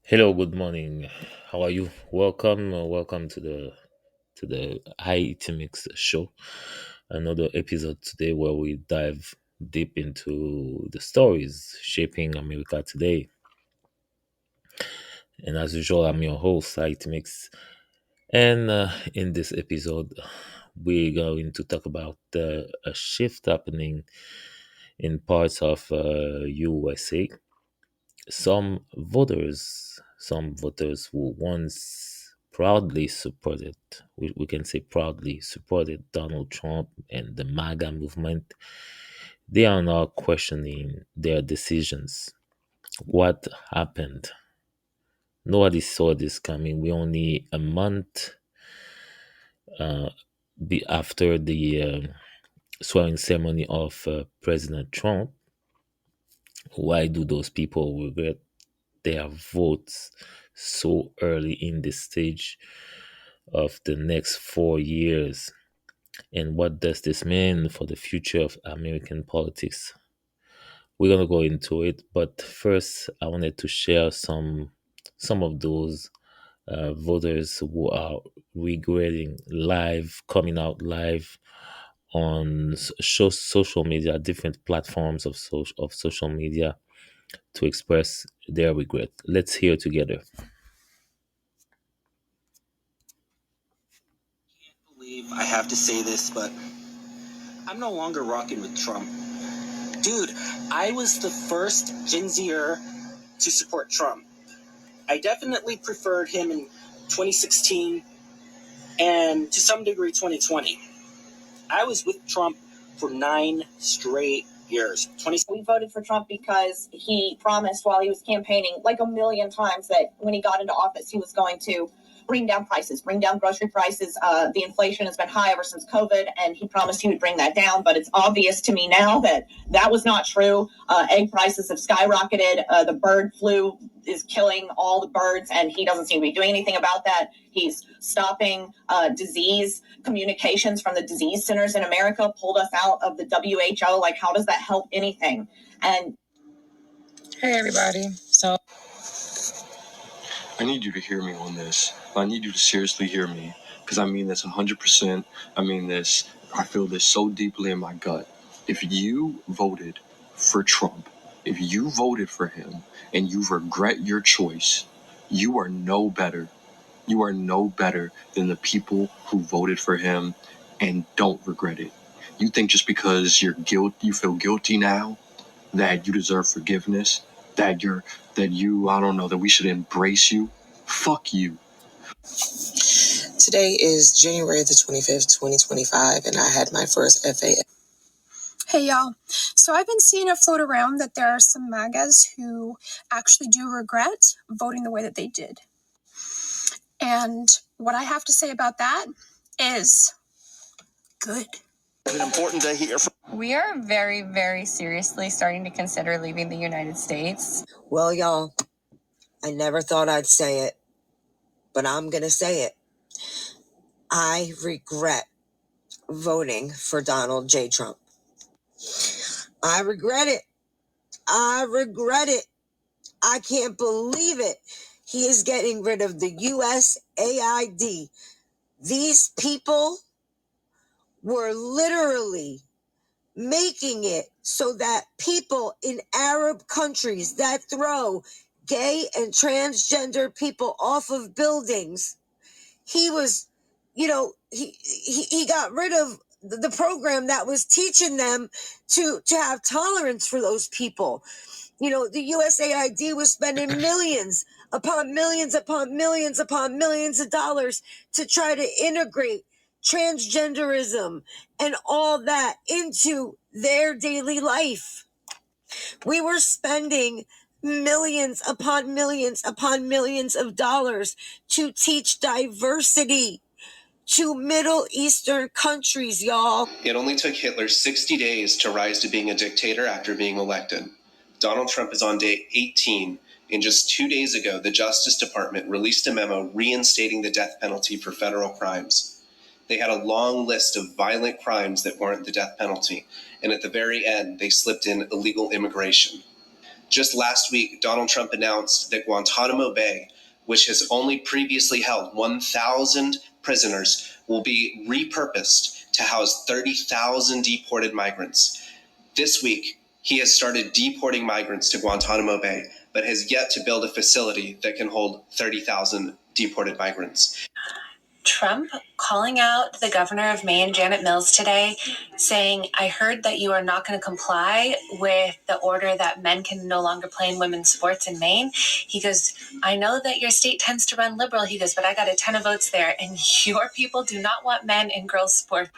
Hello, good morning. How are you? Welcome to the IT Mix show. Another episode today where we dive deep into the stories shaping America today. And as usual, I'm your host, IT Mix. And in this episode, we're going to talk about a shift happening in parts of USA. Some voters who once proudly supported, we can say proudly supported Donald Trump and the maga movement, they are now questioning their decisions. What happened? Nobody saw this coming. We only a month after the swearing ceremony of President Trump. Why do those people regret their votes so early in the stage of the next 4 years? And what does this mean for the future of American politics? We're gonna go into it, but first, I wanted to share some of those voters who are regretting live, coming out live on social media, different platforms of social media to express their regret. Let's hear together. Believe I have to say this, but I'm no longer rocking with Trump. Dude, I was the first Gen Zer to support Trump. I definitely preferred him in 2016 and to some degree 2020. I was with Trump for 9 straight years. We voted for Trump because he promised while he was campaigning like a million times that when he got into office, he was going to bring down prices, bring down grocery prices. The inflation has been high ever since COVID, and he promised he would bring that down. But it's obvious to me now that that was not true. Egg prices have skyrocketed. The bird flu is killing all the birds, and he doesn't seem to be doing anything about that. He's stopping disease communications from the disease centers in America, pulled us out of the WHO. Like, how does that help anything? And Hey, everybody. So I need you to hear me on this. I need you to seriously hear me because I mean this 100%. I mean this. I feel this so deeply in my gut. If you voted for Trump, if you voted for him and you regret your choice, you are no better. You are no better than the people who voted for him and don't regret it. You think just because you feel guilty now that you deserve forgiveness, I don't know, that we should embrace you. Fuck you. today is January the 25th, 2025, and I had my first FA. Hey y'all. So I've been seeing it float around that there are some MAGAs who actually do regret voting the way that they did. And what I have to say about that is good. It's an important day here. We are very, very seriously starting to consider leaving the United States. Well, y'all, I never thought I'd say it, but I'm going to say it. I regret voting for Donald J. Trump. I regret it. I regret it. I can't believe it. He is getting rid of the USAID. These people were literally making it so that people in Arab countries that throw gay and transgender people off of buildings, he was, he got rid of the program that was teaching them to have tolerance for those people. The USAID was spending millions upon millions upon millions upon millions of dollars to try to integrate transgenderism and all that into their daily life. We were spending millions upon millions upon millions of dollars to teach diversity to Middle Eastern countries, y'all. It only took Hitler 60 days to rise to being a dictator after being elected. Donald Trump is on day 18, and just 2 days ago, the Justice Department released a memo reinstating the death penalty for federal crimes. They had a long list of violent crimes that warrant the death penalty, and at the very end, they slipped in illegal immigration. Just last week, Donald Trump announced that Guantanamo Bay, which has only previously held 1,000 prisoners, will be repurposed to house 30,000 deported migrants. This week, he has started deporting migrants to Guantanamo Bay, but has yet to build a facility that can hold 30,000 deported migrants. Trump calling out the governor of Maine, Janet Mills, today, saying, I heard that you are not going to comply with the order that men can no longer play in women's sports in Maine. He goes, I know that your state tends to run liberal. He goes, but I got a ton of votes there, and your people do not want men in girls' sports.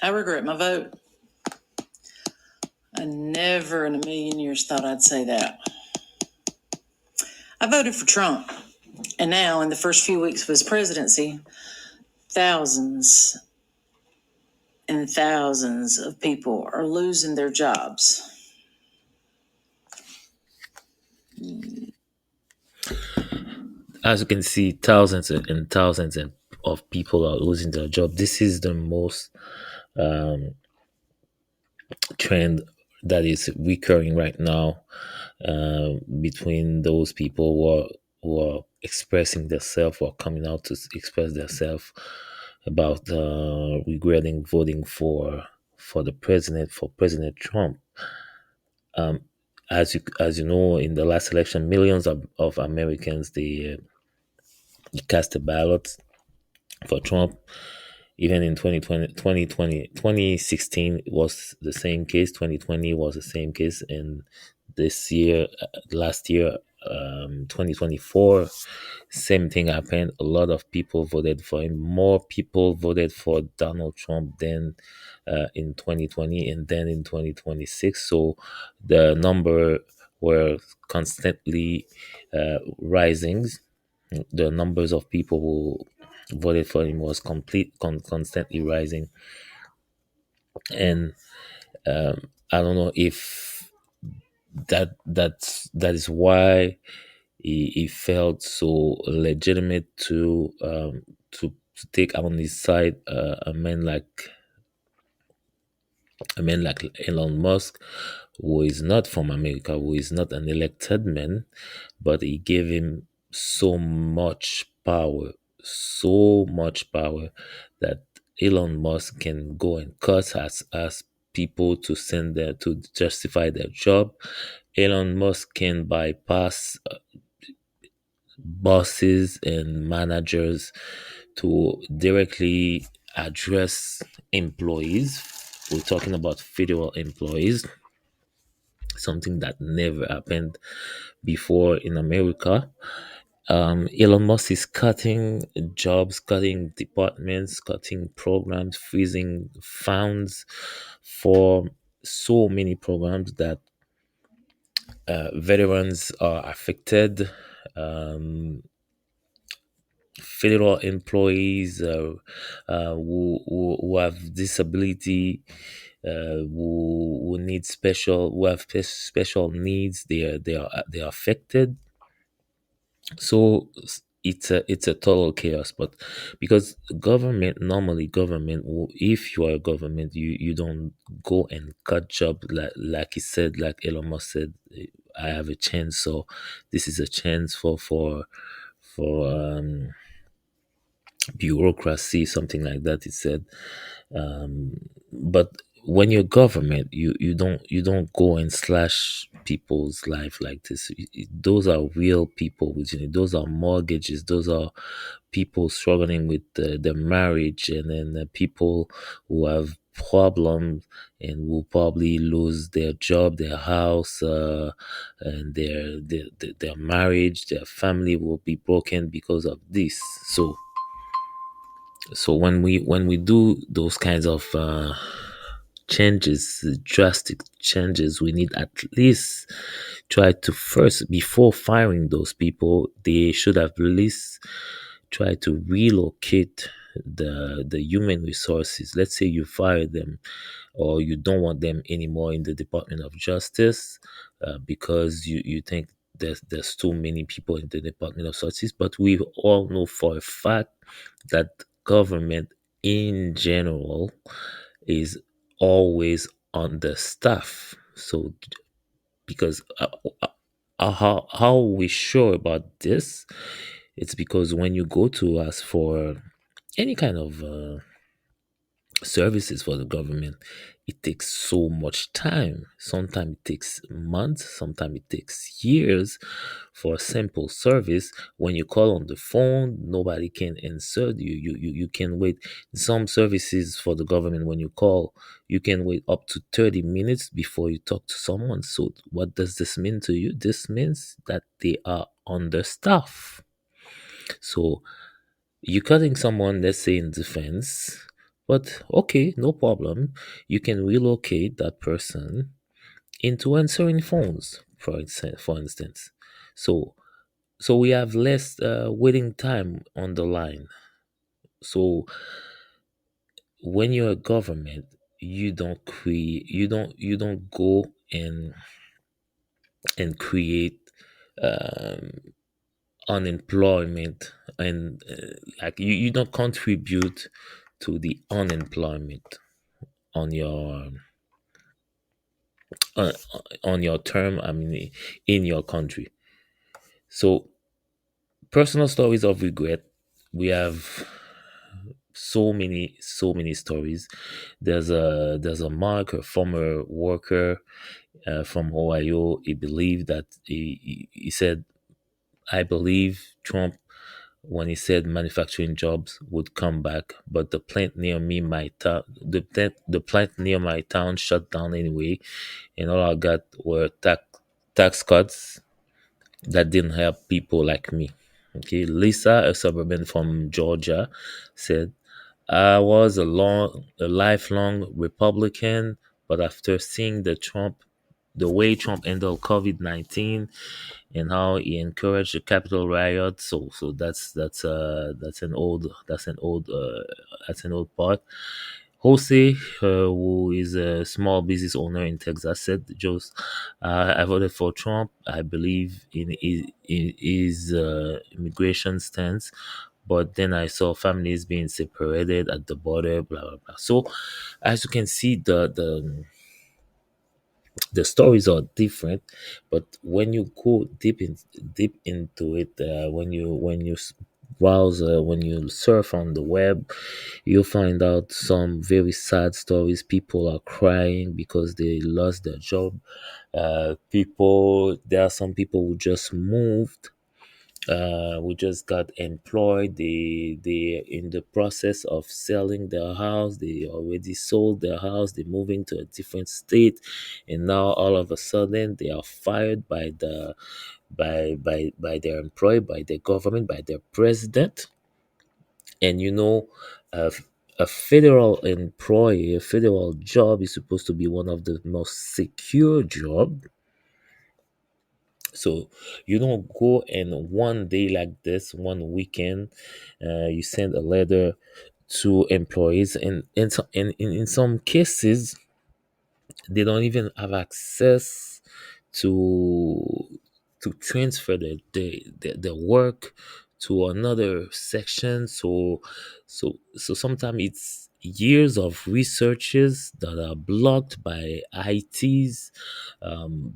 I regret my vote. I never in a million years thought I'd say that. I voted for Trump. And now, in the first few weeks of his presidency, thousands and thousands of people are losing their jobs. As you can see, thousands and thousands of people are losing their job. This is the most trend that is recurring right now between those people who are expressing themselves or coming out to express themselves about regretting voting for the president, for President Trump. As you know, in the last election, millions of Americans they cast a ballot for Trump. Even in 2016 it was the same case. 2020 was the same case. And this year, last year, 2024, same thing happened. A lot of people voted for him. More people voted for Donald Trump than in 2020 and then in 2026. So the number were constantly rising. The numbers of people who voted for him was constantly rising. And I don't know if that is why he felt so legitimate to take on his side a man like Elon Musk, who is not from America, who is not an elected man, but he gave him so much power that Elon Musk can go and cut as people to send them to justify their job. Elon Musk can bypass bosses and managers to directly address employees. We're talking about federal employees, something that never happened before in America. Elon Musk is cutting jobs, cutting departments, cutting programs, freezing funds for so many programs that veterans are affected. Federal employees who have disability, who need who have special needs, they are affected. So it's a total chaos. But because government, if you are a government, you don't go and cut job like he said, like Elon Musk said, I have a chance, so this is a chance for bureaucracy, something like that, he said. But when you're government, you don't go and slash people's life like this. Those are real people within it. Those are mortgages. Those are people struggling with their marriage, and then people who have problems and will probably lose their job, their house, and their marriage, their family will be broken because of this. So when we do those kinds of changes, drastic changes, we need at least try to first, before firing those people, they should have at least try to relocate the human resources. Let's say you fire them, or you don't want them anymore in the Department of Justice because you think there's too many people in the Department of Justice. But we all know for a fact that government in general is always understaffed. So because how are we sure about this? It's because when you go to ask for any kind of services for the government, it takes so much time. Sometimes it takes months, sometimes it takes years for a simple service. When you call on the phone, nobody can answer you. You can wait. Some services for the government, when you call, you can wait up to 30 minutes before you talk to someone. So what does this mean to you? This means that they are understaffed. So you're cutting someone, let's say in defense, but okay, no problem. You can relocate that person into answering phones, for instance. So, so we have less waiting time on the line. So when you're a government, you don't go and create um, unemployment and like you don't contribute to the unemployment on your uh, on your term, I mean in your country. So personal stories of regret, we have so many stories. There's a Mark, a former worker from Ohio. He believed that he said, I believe Trump when he said manufacturing jobs would come back, but the plant near my town shut down anyway, and all I got were tax cuts that didn't help people like me. Okay, Lisa, a suburban from Georgia, said, I was a lifelong Republican, but after seeing the way Trump handled COVID-19 and how he encouraged the Capitol riot, so that's an old part. Jose, who is a small business owner in Texas, said, "Jos, I voted for Trump. I believe in his immigration stance, but then I saw families being separated at the border, blah blah blah." So, as you can see, the stories are different, but when you go deep into it, when you browse, when you surf on the web, you'll find out some very sad stories. People are crying because they lost their job. There are some people who just moved, we just got employed. They in the process of selling their house. They already sold their house. They're moving to a different state, and now all of a sudden they are fired by their employer, by their government, by their president. And uh, a federal employee, a federal job is supposed to be one of the most secure job. So you don't go and one day like this, one weekend, you send a letter to employees, and in some cases, they don't even have access to transfer the work to another section. So sometimes it's years of researches that are blocked by ITs,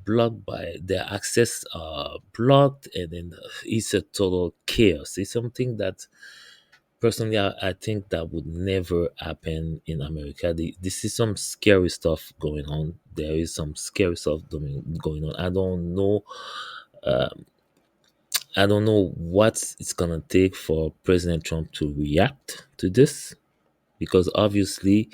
blocked by their access, blocked, and then it's a total chaos. It's something that personally, I think that would never happen in America. This is some scary stuff going on. There is some scary stuff going on. I don't know what it's gonna take for President Trump to react to this, because obviously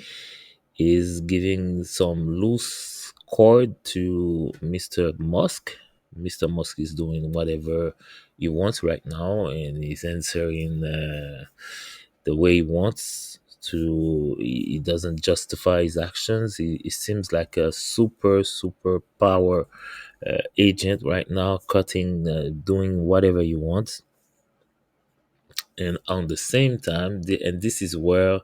is giving some loose cord to Mr. Musk. Mr. Musk is doing whatever he wants right now, and he's answering the way he wants to. He doesn't justify his actions. He seems like a super power agent right now, cutting, doing whatever he wants. And on the same time, and this is where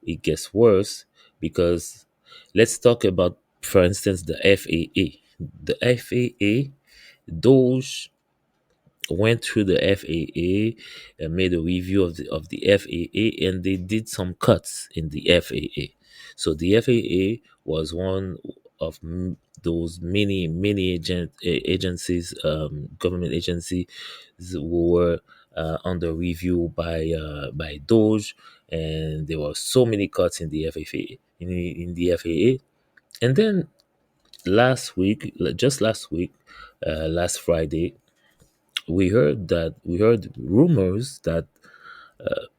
it gets worse, because let's talk about, for instance, the FAA. The FAA, those went through the FAA and made a review of the FAA, and they did some cuts in the FAA. So the FAA was one. of those many agencies, government agencies who were under review by Doge, and there were so many cuts in the FFA in the FAA. And then just last week, last Friday, we heard rumors that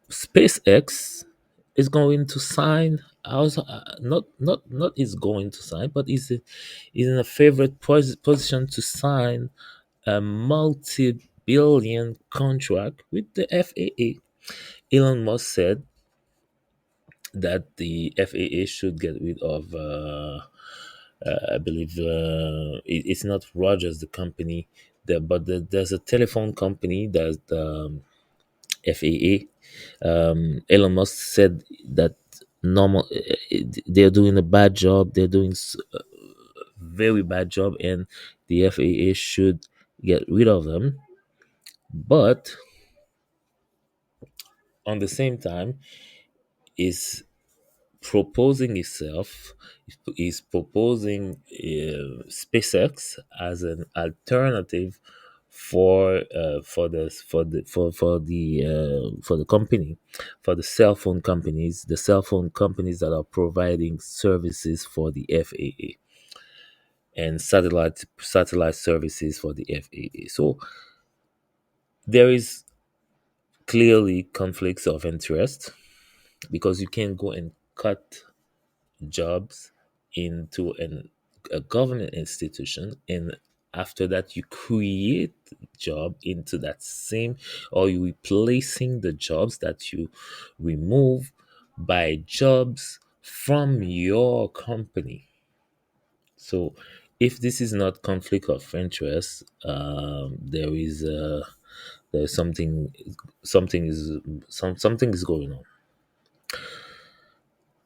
SpaceX is going to sign. Also, not is going to sign, but is in a favorite position to sign a multi-billion contract with the FAA. Elon Musk said that the FAA should get rid of. I believe it's not Rogers, the company, there's a telephone company that FAA. Elon Musk said that normal they're doing a bad job. They're doing a very bad job, and the FAA should get rid of them. But on the same time, is proposing itself is proposing SpaceX as an alternative for the company, for the cell phone companies that are providing services for the FAA, and satellite services for the FAA. So there is clearly conflicts of interest, because you can go and cut jobs into a government institution, and after that you create job into that same, or you replacing the jobs that you remove by jobs from your company. So if this is not conflict of interest, there's something is going on.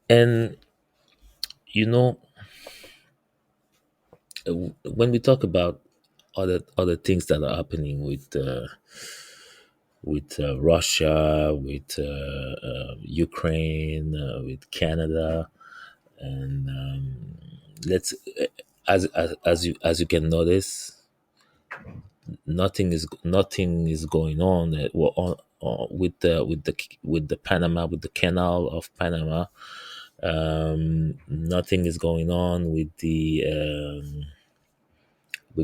And you know, when we talk about other things that are happening with Russia, with Ukraine, with Canada, and let's as you can notice, nothing is going on with the Panama, with the Canal of Panama. Nothing is going on with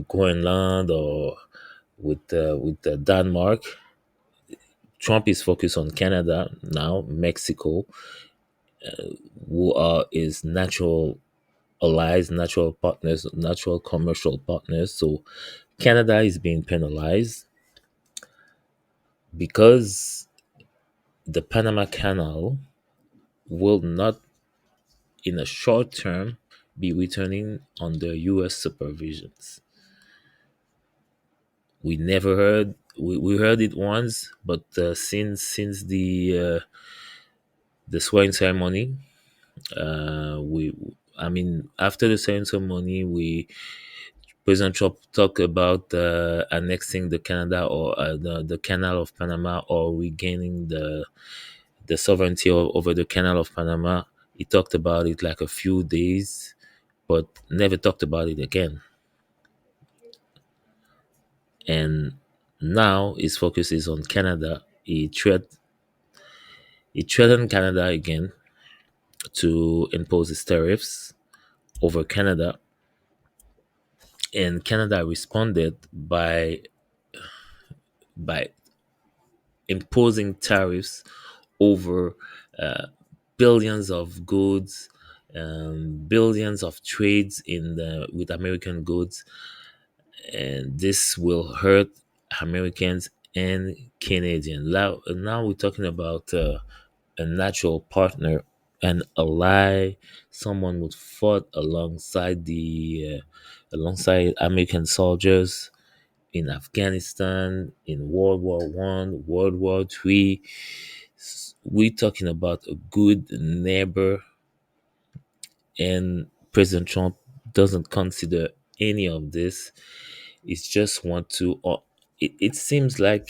Greenland, or with Denmark. Trump is focused on Canada now, Mexico, who are his natural allies, natural partners, natural commercial partners. So Canada is being penalized because the Panama Canal will not, in a short term, be returning under U.S. supervisions. We heard it once, but since the swearing ceremony, we I mean, after the swearing ceremony, we President Trump talked about annexing the Canada, or the Canal of Panama, or regaining the sovereignty over the Canal of Panama. He talked about it like a few days, but never talked about it again. And now his focus is on Canada. He threatened Canada again to impose his tariffs over Canada, and Canada responded by imposing tariffs over uh, billions of goods, billions of trades with American goods, and this will hurt Americans and Canadians. Now we're talking about a natural partner, an ally, someone who fought alongside American soldiers in Afghanistan, in World War One, World War Three. We're talking about a good neighbor, and President Trump doesn't consider any of this. It's just want to. It seems like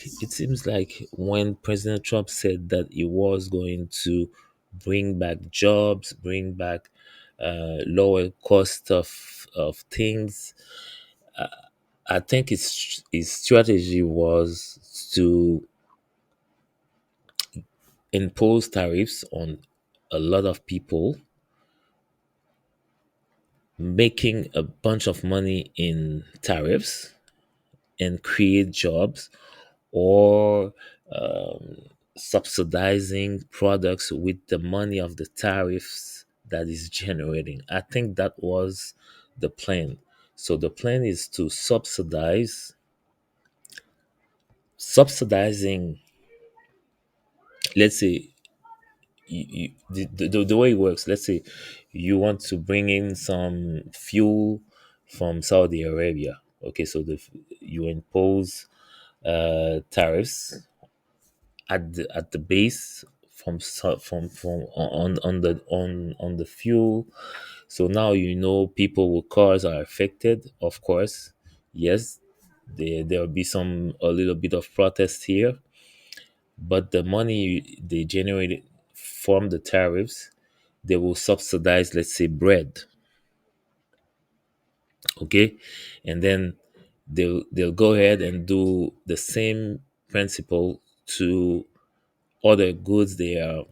when President Trump said that he was going to bring back jobs, bring back lower cost of things. I think his strategy was to impose tariffs on a lot of people, making a bunch of money in tariffs and create jobs, or um, subsidizing products with the money of the tariffs that is generating. I think that was the plan. So the plan is to subsidizing, let's say, the way it works. Let's say you want to bring in some fuel from Saudi Arabia. Okay, so you impose tariffs at the base from on the fuel. So now people with cars are affected, of course. Yes, there'll be a little bit of protest here, but the money they generated from the tariffs, they will subsidize, let's say, bread. Okay, and then they'll go ahead and do the same principle to other goods they are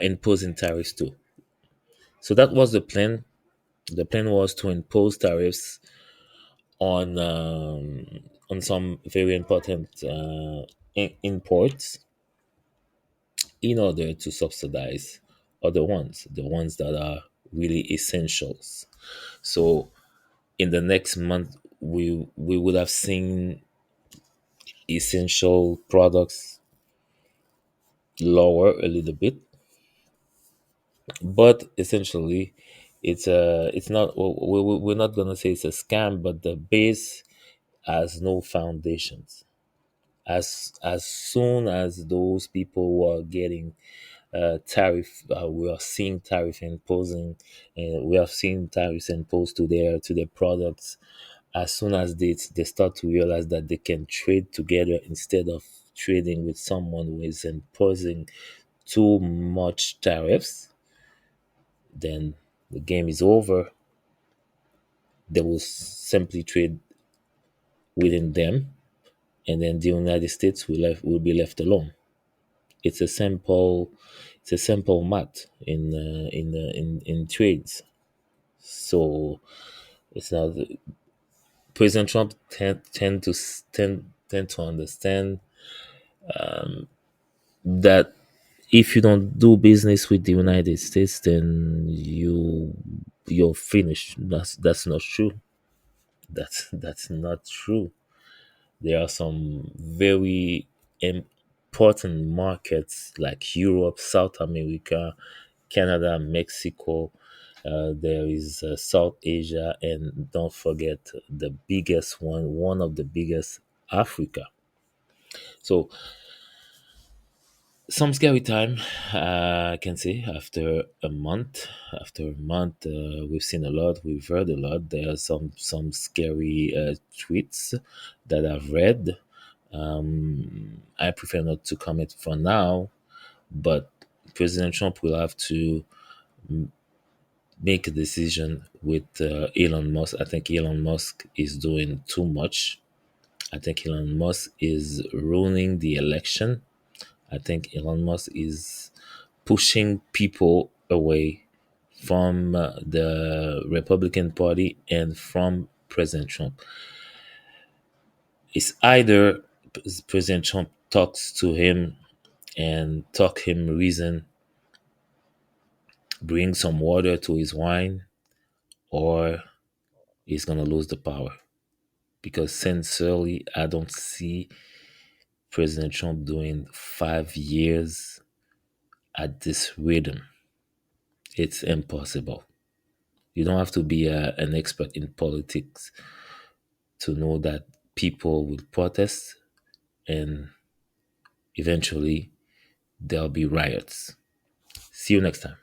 imposing tariffs to. So that was the plan. The plan was to impose tariffs on some very important imports, in order to subsidize other ones, the ones that are really essentials. So in the next month, we would have seen essential products lower a little bit, but essentially it's not, we're not going to say it's a scam, but the base has no foundations. As soon as those people who are getting tariff, we are seeing tariff imposing, and we have seen tariffs imposed to their products. As soon as they start to realize that they can trade together instead of trading with someone who is imposing too much tariffs, then the game is over. They will simply trade within them, and then the United States will be left alone. It's a simple math in trades. So it's not, President Trump tend to understand that if you don't do business with the United States, then you're finished. That's not true. That's not true. There are some very important markets like Europe, South America, Canada, Mexico. There is South Asia, and don't forget the biggest one of the biggest, Africa. So some scary time, I can say, after a month. We've seen a lot, we've heard a lot. There are some scary tweets that I've read. I prefer not to comment for now, but President Trump will have to make a decision with Elon Musk. I think Elon Musk is doing too much. I think Elon Musk is ruining the election. I think Elon Musk is pushing people away from the Republican Party and from President Trump. It's either President Trump talks to him and talk him reason, bring some water to his wine, or he's gonna lose the power. Because sincerely, I don't see President Trump doing 5 years at this rhythm. It's impossible. You don't have to be an expert in politics to know that people will protest, and eventually there'll be riots. See you next time.